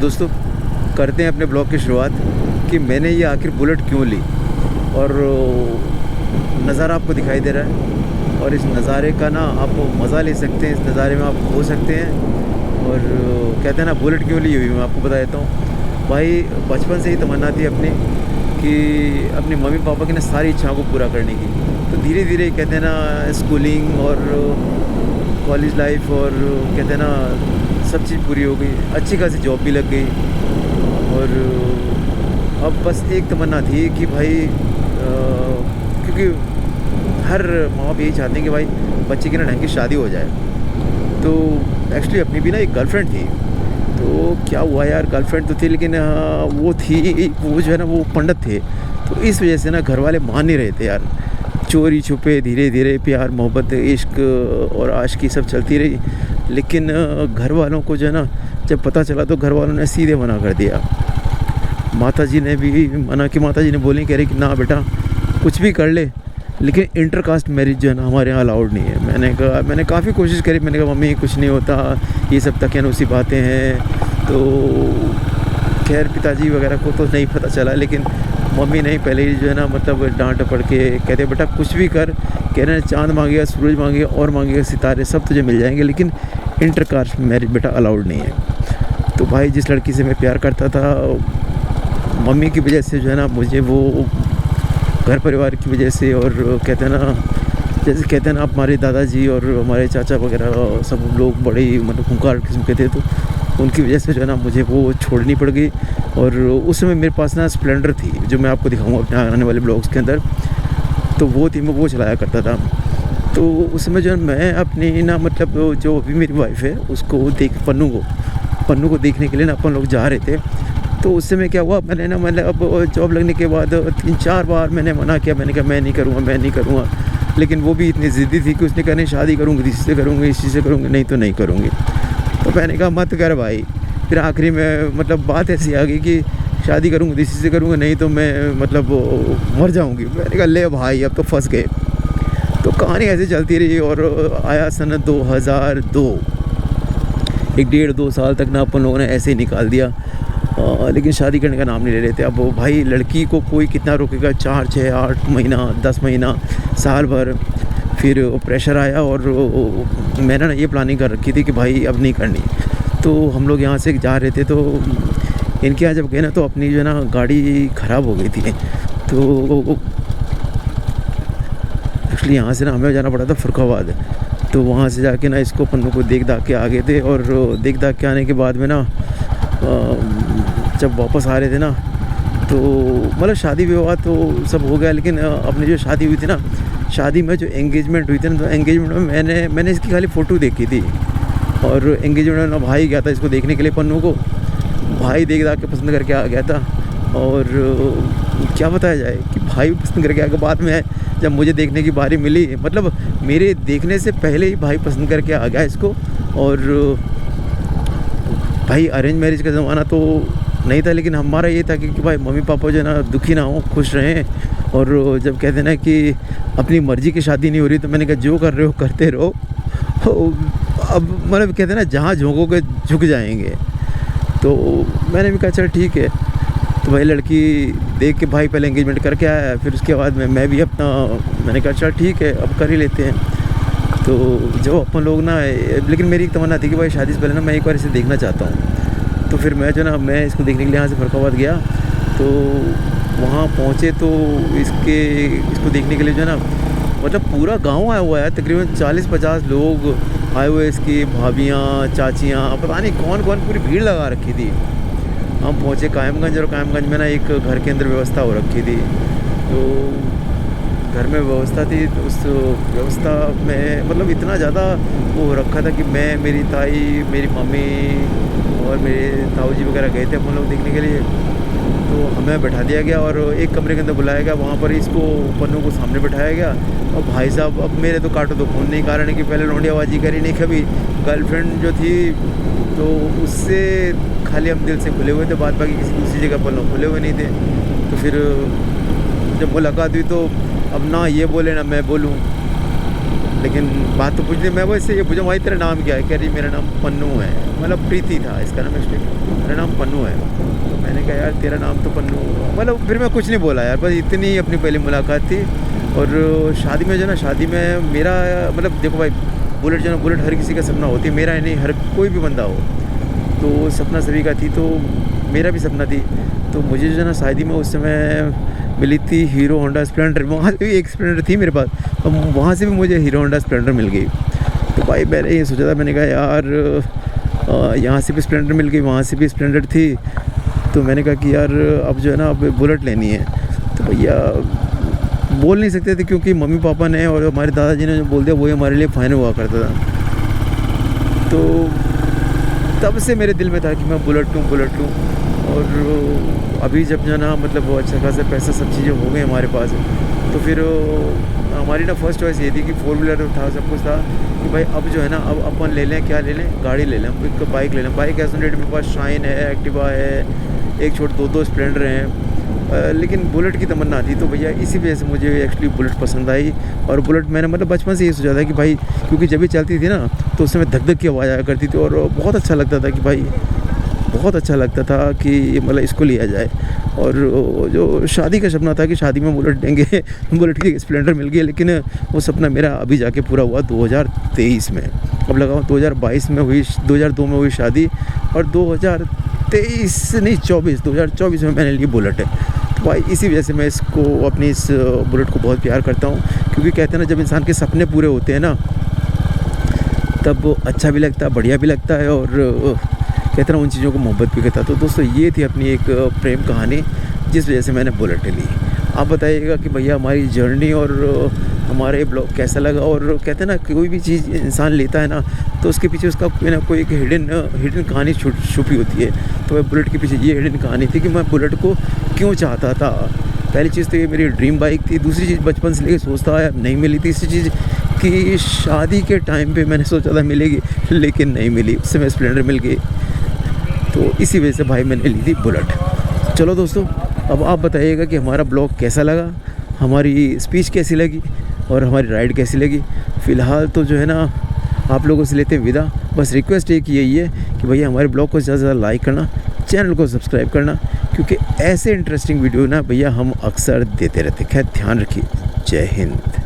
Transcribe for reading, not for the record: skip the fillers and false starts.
दोस्तों, करते हैं अपने ब्लॉग की शुरुआत कि मैंने ये आखिर बुलेट क्यों ली। और नज़ारा आपको दिखाई दे रहा है और इस नज़ारे का ना आप मज़ा ले सकते हैं, इस नज़ारे में आप खो सकते हैं। और कहते हैं ना बुलेट क्यों ली हुई, मैं आपको बता देता हूँ भाई। बचपन से ही तमन्ना थी अपनी कि अपने मम्मी पापा की ना सारी इच्छाओं को पूरा करने की। तो धीरे धीरे कहते हैं ना स्कूलिंग और कॉलेज लाइफ और कहते हैं ना सब चीज़ पूरी हो गई, अच्छी खासी जॉब भी लग गई। और अब बस एक तमन्ना थी कि भाई क्योंकि हर माँ बाप यही चाहते हैं कि भाई बच्चे की ना ढंग की शादी हो जाए। तो एक्चुअली अपनी भी ना एक गर्लफ्रेंड थी। तो क्या हुआ यार, गर्लफ्रेंड तो थी लेकिन वो जो है ना वो पंडित थे। तो इस वजह से ना घर वाले मान नहीं रहे थे यार। चोरी छुपे धीरे धीरे प्यार मोहब्बत इश्क और आशिकी सब चलती रही। लेकिन घर वालों को जो है ना जब पता चला तो घर वालों ने सीधे मना कर दिया। माता जी ने भी मना कि माता जी ने बोली कह रही कि ना बेटा कुछ भी कर ले, लेकिन इंटरकास्ट मैरिज जो है ना हमारे यहाँ अलाउड नहीं है। मैंने काफ़ी कोशिश करी। मैंने कहा मम्मी कुछ नहीं होता, ये सब तकियानुसी बातें हैं। तो खैर पिताजी वगैरह को तो नहीं पता चला, लेकिन मम्मी नहीं पहले ही जो है ना मतलब डांट पड़ के कहते बेटा कुछ भी कर, कह रहे हैं चाँद मांगेगा सूरज मांगेगा और मांगेगा सितारे सब तुझे मिल जाएंगे, लेकिन इंटरकास्ट मैरिज बेटा अलाउड नहीं है। तो भाई जिस लड़की से मैं प्यार करता था, मम्मी की वजह से जो है ना मुझे वो घर परिवार की वजह से और कहते हैं ना जैसे कहते हैं ना आप हमारे दादाजी और हमारे चाचा वगैरह सब लोग बड़े ही मतलब खूंखार किस्म के थे। तो उनकी वजह से जो है ना मुझे वो छोड़नी पड़ गई। और उस समय मेरे पास ना स्प्लेंडर थी जो मैं आपको दिखाऊंगा अपने आने वाले ब्लॉग्स के अंदर। तो वो थी, मैं वो चलाया करता था। तो उस समय जो है मैं अपनी ना मतलब जो अभी मेरी वाइफ है उसको पन्नू को देखने के लिए ना अपन लोग जा रहे थे। तो उस समय क्या हुआ, मैंने ना मतलब अब जॉब लगने के बाद 3-4 बार मैंने मना किया। मैंने कहा मैं नहीं करूँगा। लेकिन वो भी इतनी ज़िद्दी थी कि उसने कहा नहीं शादी करूँगी, इसी से करूँगी, इसी से करूँगी, नहीं तो नहीं करूँगी। तो मैंने कहा मत कर भाई। फिर आखिरी में मतलब बात ऐसी आ गई कि शादी करूँगी इसी से करूँगी, नहीं तो मैं मतलब मर जाऊँगी। मैंने कहा ले भाई अब तो फंस गए। तो कहानी ऐसे चलती रही और आया सन 2002। 1-1.5-2 साल तक ना अपन लोगों ने ऐसे ही निकाल दिया। लेकिन शादी करने का नाम नहीं ले रहे थे। अब भाई लड़की को कोई कितना रोकेगा, 4, 6, 8 महीना, 10 महीना, साल भर। फिर प्रेशर आया और मैंने ना ये प्लानिंग कर रखी थी कि भाई अब नहीं करनी। तो हम लोग यहाँ से जा रहे थे। तो इनके यहाँ जब गए ना तो अपनी जो है ना गाड़ी ख़राब हो गई थी। तो एक्चुअली यहाँ से ना हमें जाना पड़ा था फरुखाबाद। तो वहाँ से जाके ना इसको पन्नू को देख दाख के आ गए थे। और देख दाख के आने के बाद में ना जब वापस आ रहे थे ना तो मतलब शादी विवाह तो सब हो गया। लेकिन अपनी जो शादी हुई थी ना, शादी में जो एंगेजमेंट हुई थी ना, तो एंगेजमेंट में मैंने इसकी खाली फ़ोटो देखी थी। और एंगेजमेंट में भाई गया था इसको देखने के लिए पन्नू को। भाई देख दाख के पसंद करके आ गया था। और क्या बताया जाए कि भाई पसंद करके आ गया। बाद में जब मुझे देखने की बारी मिली, मतलब मेरे देखने से पहले ही भाई पसंद करके आ गया इसको। और भाई अरेंज मैरिज का ज़माना तो नहीं था, लेकिन हमारा ये था कि भाई मम्मी पापा जो है ना दुखी ना हो, खुश रहें। और जब कहते हैं ना कि अपनी मर्ज़ी की शादी नहीं हो रही, तो मैंने कहा जो कर रहे हो करते रहो। अब मतलब कहते हैं ना जहाँ झोंकोगे झुक जाएंगे। तो मैंने भी कहा चल ठीक है। तो भाई लड़की देख के भाई पहले एंगेजमेंट करके आया, फिर उसके बाद में मैं भी अपना मैंने कहा चल ठीक है अब कर ही लेते हैं। तो जब अपन लोग ना, लेकिन मेरी एक तमन्ना थी कि भाई शादी से पहले ना मैं एक बार इसे देखना चाहता हूँ। तो फिर मैं जो ना मैं इसको देखने के लिए यहाँ से फरुखाबाद गया। तो वहाँ पहुँचे तो इसको देखने के लिए जो है ना मतलब पूरा गांव आया हुआ है, तकरीबन 40-50 लोग आए हुए, इसकी भाभियाँ चाचियाँ पता नहीं कौन कौन, पूरी भीड़ लगा रखी थी। हम पहुँचे कायमगंज और कायमगंज में ना एक घर के अंदर व्यवस्था हो रखी थी। तो घर में व्यवस्था थी, तो उस व्यवस्था में मतलब इतना ज़्यादा वो हो रखा था कि मैं, मेरी ताई, मेरी मम्मी और मेरे ताऊ जी वगैरह गए थे अपन लोग देखने के लिए। तो हमें बैठा दिया गया और एक कमरे के अंदर बुलाया गया। वहाँ पर इसको पन्नू को सामने बैठाया गया। और भाई साहब अब मेरे तो काटो तो खून नहीं, कारण है कि पहले लौंडियाबाजी करी नहीं कभी। गर्लफ्रेंड जो थी तो उससे खाली हम दिल से खुले हुए थे, बाद बाकी किसी दूसरी जगह पर खुले हुए नहीं थे। तो फिर जब मुलाकात हुई तो अब ना ये बोले ना मैं बोलूँ। लेकिन बात तो पूछनी, मैं वो इससे ये पूछा भाई तेरा नाम क्या है, कह रही मेरा नाम पन्नू है, मतलब प्रीति था इसका नाम, एक्चुअली मेरा नाम पन्नू है। तो मैंने कहा यार तेरा नाम तो पन्नू, मतलब फिर मैं कुछ नहीं बोला यार, बस इतनी अपनी पहली मुलाकात थी। और शादी में जो ना, शादी में मेरा मतलब देखो भाई, बुलेट जो ना, बुलेट हर किसी का सपना होती है, मेरा नहीं, हर कोई भी बंदा हो तो सपना सभी का थी, तो मेरा भी सपना थी। तो मुझे जो ना शादी में उस समय मिली थी हीरो होंडा स्प्लेंडर, वहाँ से भी एक स्प्लेंडर थी मेरे पास, तो वहाँ से भी मुझे हीरो होंडा स्प्लेंडर मिल गई। तो भाई मैंने ये सोचा था, मैंने कहा यार यहाँ से भी स्प्लेंडर मिल गई, वहाँ से भी स्प्लेंडर थी, तो मैंने कहा कि यार अब जो है ना अब बुलेट लेनी है। तो भैया बोल नहीं सकते थे क्योंकि मम्मी पापा ने और हमारे दादाजी ने जो बोल दिया वही हमारे लिए फाइनल हुआ करता था। तो तब से मेरे दिल में था कि मैं बुलेट लूँ। और अभी जब जो ना मतलब वो अच्छा खासा पैसा सब चीज़ें हो गई हमारे पास, तो फिर हमारी ना फर्स्ट चॉइस ये थी कि 4 व्हीलर था, सब कुछ था कि भाई अब जो है ना अब अपन ले लें, क्या ले लें, गाड़ी ले लें, एक बाइक ले लें। बाइक एज ऑन डेट मेरे पास शाइन है, एक्टिवा है, एक छोटे 2 स्प्लेंडर हैं, लेकिन बुलेट की तमन्ना थी। तो भैया इसी वजह से मुझे एक्चुअली बुलेट पसंद आई। और बुलेट मैंने मतलब बचपन से ये सोचा था कि भाई, क्योंकि जब भी चलती थी ना तो उस समय धक धक की आवाज़ आया करती थी, और बहुत अच्छा लगता था कि भाई, बहुत अच्छा लगता था कि मतलब इसको लिया जाए। और जो शादी का सपना था कि शादी में बुलेट देंगे, बुलेट की स्प्लेंडर मिल गई, लेकिन वो सपना मेरा अभी जाके पूरा हुआ 2023 में। अब लगाओ 2022 में हुई, 2002 में हुई शादी, और 2024 में मैंने ली बुलेट है। तो भाई इसी वजह से मैं इसको, अपनी इस बुलेट को बहुत प्यार करता हूँ, क्योंकि कहते हैं ना जब इंसान के सपने पूरे होते हैं ना तब अच्छा भी लगता है, बढ़िया भी लगता है, और कहते हैं उन चीज़ों को मोहब्बत भी करता। तो दोस्तों ये थी अपनी एक प्रेम कहानी जिस वजह से मैंने बुलेट ली। आप बताइएगा कि भैया हमारी जर्नी और हमारे ब्लॉग कैसा लगा। और कहते हैं ना कोई भी चीज़ इंसान लेता है ना तो उसके पीछे उसका कोई ना कोई एक हिडन कहानी छुपी होती है। तो मैं बुलेट के पीछे ये हिडन कहानी थी कि मैं बुलेट को क्यों चाहता था। पहली चीज़ तो ये मेरी ड्रीम बाइक थी, दूसरी चीज़ बचपन से लेकर सोचता है नहीं मिली, तीसरी चीज़ कि शादी के टाइम पे मैंने सोचा था मिलेगी लेकिन नहीं मिली, उससे मैं स्प्लेंडर मिल गई। तो इसी वजह से भाई मैंने ली थी बुलेट। चलो दोस्तों, अब आप बताइएगा कि हमारा ब्लॉग कैसा लगा, हमारी स्पीच कैसी लगी और हमारी राइड कैसी लगी। फ़िलहाल तो जो है ना आप लोगों से लेते हैं विदा। बस रिक्वेस्ट एक यही है कि भैया हमारे ब्लॉग को ज़्यादा से ज़्यादा लाइक करना, चैनल को सब्सक्राइब करना, क्योंकि ऐसे इंटरेस्टिंग वीडियो ना भैया हम अक्सर देते रहते हैं। खैर ध्यान रखिए। जय हिंद।